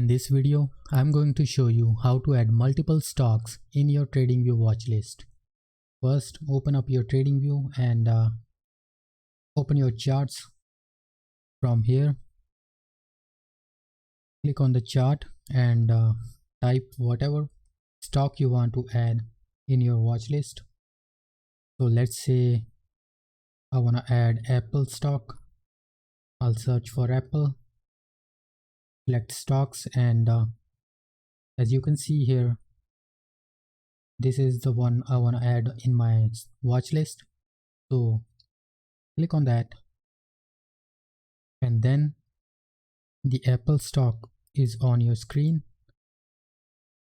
In this video, I'm going to show you how to add multiple stocks in your Tradingview watchlist. First, open up your Tradingview and open your charts from here. Click on the chart and type whatever stock you want to add in your watchlist. So let's say I want to add Apple stock. I'll search for Apple, select stocks, and as you can see here, this is the one I want to add in my watch list. So click on that, and then the Apple stock is on your screen.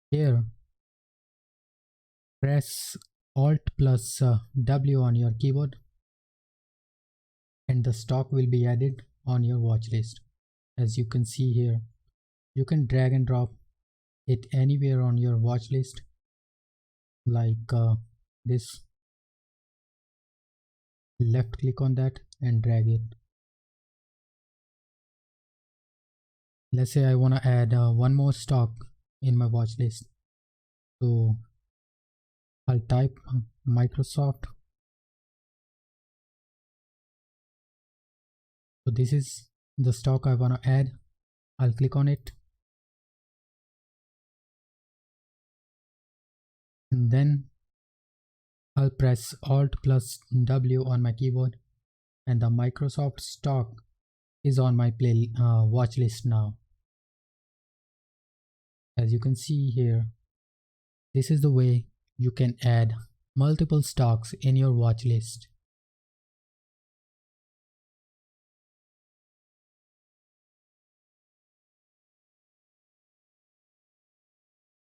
Here, press Alt plus W on your keyboard and the stock will be added on your watch list. As you can see here, you can drag and drop it anywhere on your watch list, like this. Left click on that and drag it. Let's say I want to add one more stock in my watch list. So I'll type Microsoft. So this is the stock I want to add. I'll click on it. And then I'll press Alt plus W on my keyboard, and the Microsoft stock is on my watch list now. As you can see here, this is the way you can add multiple stocks in your watch list.